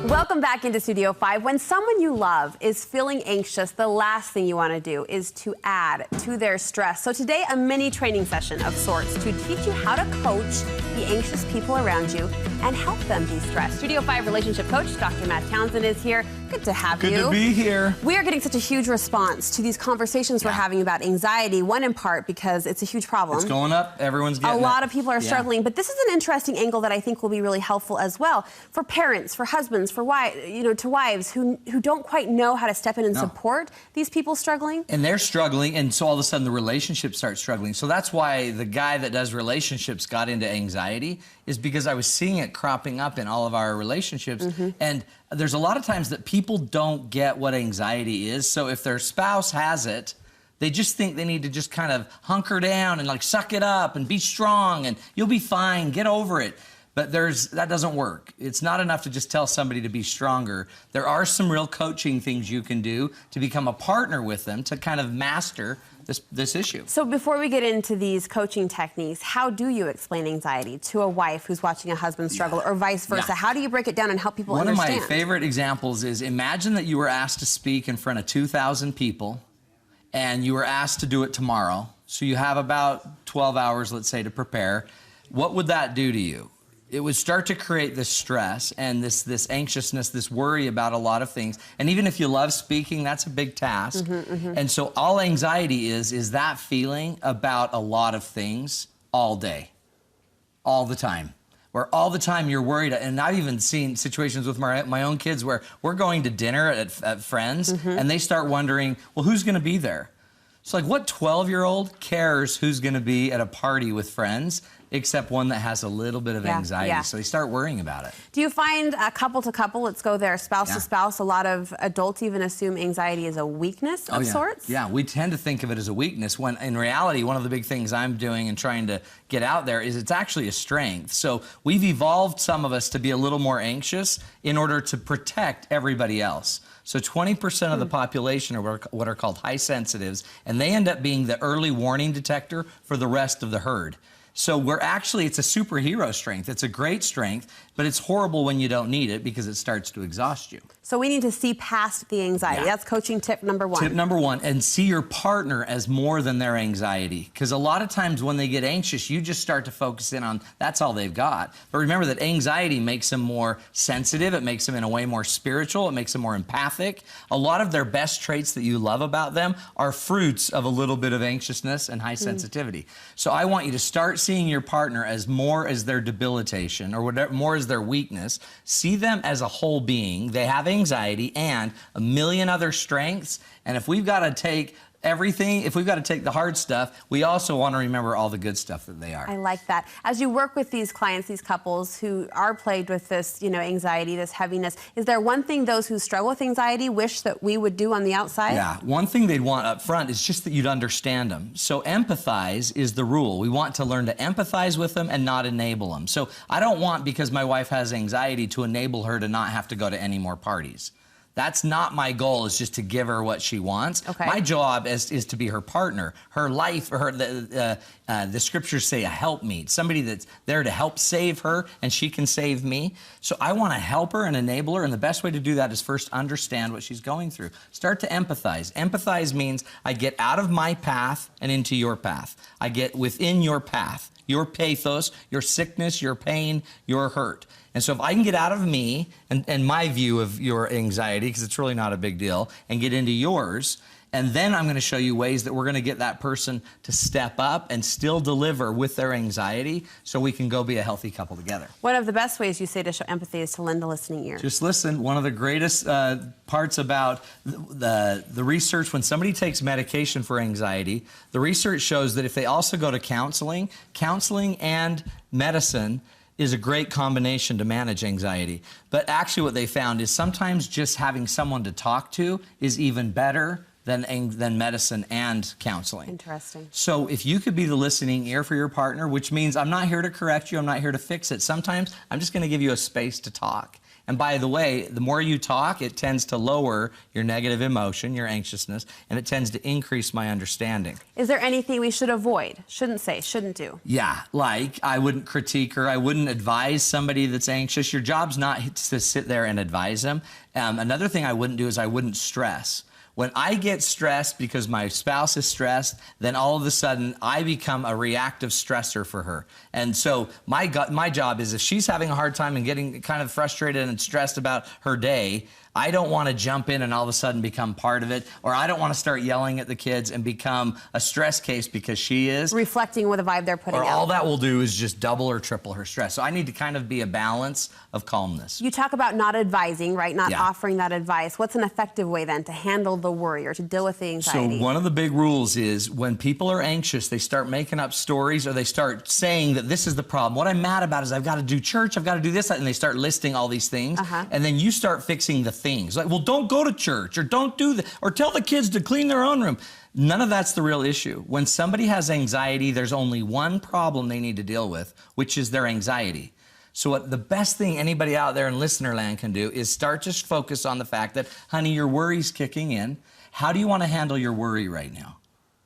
Welcome back into Studio 5. When someone you love is feeling anxious, the last thing you want to do is to add to their stress. So today, a mini training session of sorts to teach you how to coach the anxious people around you and help them de-stress. Studio 5 relationship coach, Dr. Matt Townsend is here. Good to have you. Good to be here. We are getting such a huge response to these conversations we're having about anxiety, one in part because it's a huge problem. It's going up. Everyone's getting it. A lot of people are struggling, but this is an interesting angle that I think will be really helpful as well for parents, for husbands, for wives who don't quite know how to step in and support these people struggling. And they're struggling, and so all of a sudden the relationships start struggling. So that's why the guy that does relationships got into anxiety, is because I was seeing it cropping up in all of our relationships. And there's a lot of times that people don't get what anxiety is. So if their spouse has it, they just think they need to just kind of hunker down and like suck it up and be strong and you'll be fine, get over it. But that doesn't work. It's not enough to just tell somebody to be stronger. There are some real coaching things you can do to become a partner with them to kind of master this issue. So before we get into these coaching techniques, how do you explain anxiety to a wife who's watching a husband struggle or vice versa? How do you break it down and help people understand? One of my favorite examples is, imagine that you were asked to speak in front of 2,000 people and you were asked to do it tomorrow. So you have about 12 hours, let's say, to prepare. What would that do to you? It would start to create this stress and this anxiousness, this worry about a lot of things. And even if you love speaking, that's a big task. And so all anxiety is that feeling about a lot of things all day, all the time. Where all the time you're worried. And I've even seen situations with my own kids where we're going to dinner at friends and they start wondering, well, who's gonna be there? So like, what 12-year-old cares who's gonna be at a party with friends except one that has a little bit of anxiety? So they start worrying about it. Do you find couple to couple, let's go there, spouse to spouse, a lot of adults even assume anxiety is a weakness of sorts? Yeah, we tend to think of it as a weakness when in reality, one of the big things I'm doing and trying to get out there is it's actually a strength. So we've evolved, some of us, to be a little more anxious in order to protect everybody else. So 20% of the population are what are called high sensitives, and they end up being the early warning detector for the rest of the herd. So it's a superhero strength. It's a great strength, but it's horrible when you don't need it because it starts to exhaust you. So we need to see past the anxiety. That's coaching tip number one. Tip number one, and see your partner as more than their anxiety. Because a lot of times when they get anxious, you just start to focus in on that's all they've got. But remember that anxiety makes them more sensitive. It makes them in a way more spiritual. It makes them more empathic. A lot of their best traits that you love about them are fruits of a little bit of anxiousness and high sensitivity. So I want you to start seeing your partner as more as their debilitation or whatever, more as their weakness. See them as a whole being. They have anxiety and a million other strengths. And if we've got to take everything, if we've got to take the hard stuff, we also want to remember all the good stuff that they are. I like that. As you work with these clients, these couples who are plagued with this, anxiety, this heaviness, is there one thing those who struggle with anxiety wish that we would do on the outside? Yeah, one thing they'd want up front is just that you'd understand them. So empathize is the rule. We want to learn to empathize with them and not enable them. So I don't want, because my wife has anxiety, to enable her to not have to go to any more parties. That's not my goal, is just to give her what she wants. My job is to be her partner, her life, the scriptures say a helpmeet, somebody that's there to help save her and she can save me. So I want to help her and enable her, and the best way to do that is first understand what she's going through. Start to empathize. Empathize means I get out of my path and into your path. I get within your path, your pathos, your sickness, your pain, your hurt. And so if I can get out of me and my view of your anxiety, because it's really not a big deal, and get into yours, and then I'm going to show you ways that we're going to get that person to step up and still deliver with their anxiety so we can go be a healthy couple together. One of the best ways you say to show empathy is to lend a listening ear. Just listen. One of the greatest parts about the research, when somebody takes medication for anxiety, the research shows that if they also go to counseling and medicine is a great combination to manage anxiety. But actually what they found is sometimes just having someone to talk to is even better than medicine and counseling. Interesting. So if you could be the listening ear for your partner, which means I'm not here to correct you, I'm not here to fix it. Sometimes I'm just gonna give you a space to talk. And by the way, the more you talk, it tends to lower your negative emotion, your anxiousness, and it tends to increase my understanding. Is there anything we should avoid? Shouldn't say, shouldn't do? Yeah, like I wouldn't critique her. I wouldn't advise somebody that's anxious. Your job's not to sit there and advise them. Another thing I wouldn't do is I wouldn't stress. When I get stressed because my spouse is stressed, then all of a sudden I become a reactive stressor for her. And so my job is if she's having a hard time and getting kind of frustrated and stressed about her day, I don't want to jump in and all of a sudden become part of it, or I don't want to start yelling at the kids and become a stress case because she is. Reflecting with the vibe they're putting out. Or all that will do is just double or triple her stress. So I need to kind of be a balance of calmness. You talk about not advising, right? Not offering that advice. What's an effective way then to handle the worry or to deal with the anxiety? So one of the big rules is when people are anxious, they start making up stories or they start saying that this is the problem. What I'm mad about is I've got to do church, I've got to do this, and they start listing all these things. And then you start fixing the things. Like, well, don't go to church, or don't do that, or tell the kids to clean their own room. None of that's the real issue. When somebody has anxiety, there's only one problem they need to deal with, which is their anxiety. So the best thing anybody out there in listener land can do is start to focus on the fact that, honey, your worry's kicking in. How do you want to handle your worry right now?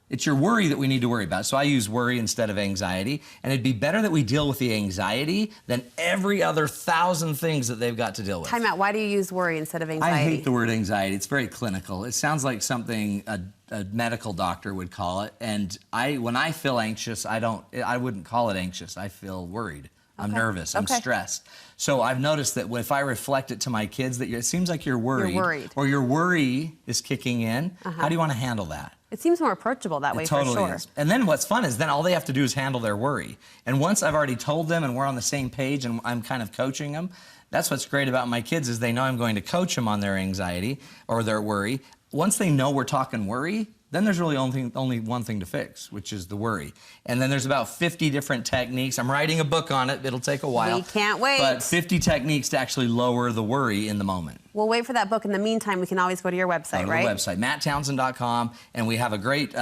It's your worry that we need to worry about. So I use worry instead of anxiety. And it'd be better that we deal with the anxiety than every other 1,000 things that they've got to deal with. Time out. Why do you use worry instead of anxiety? I hate the word anxiety. It's very clinical. It sounds like something a medical doctor would call it. And when I feel anxious, I wouldn't call it anxious. I feel worried. I'm nervous. I'm stressed. So I've noticed that if I reflect it to my kids, that it seems like you're worried. Or your worry is kicking in. How do you want to handle that? It seems more approachable that way, for sure. It totally is. And then what's fun is then all they have to do is handle their worry. And once I've already told them and we're on the same page and I'm kind of coaching them, that's what's great about my kids is they know I'm going to coach them on their anxiety or their worry. Once they know we're talking worry, then there's really only one thing to fix, which is the worry. And then there's about 50 different techniques. I'm writing a book on it. It'll take a while. We can't wait. But 50 techniques to actually lower the worry in the moment. We'll wait for that book. In the meantime, we can always go to your website, right? Go to the website, matttownsend.com, and we have a great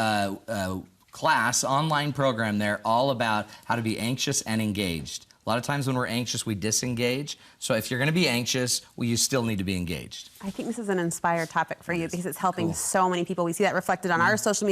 class, online program there all about how to be anxious and engaged. A lot of times when we're anxious, we disengage. So if you're going to be anxious, well, you still need to be engaged. I think this is an inspired topic for you because it's helping so many people. We see that reflected on our social media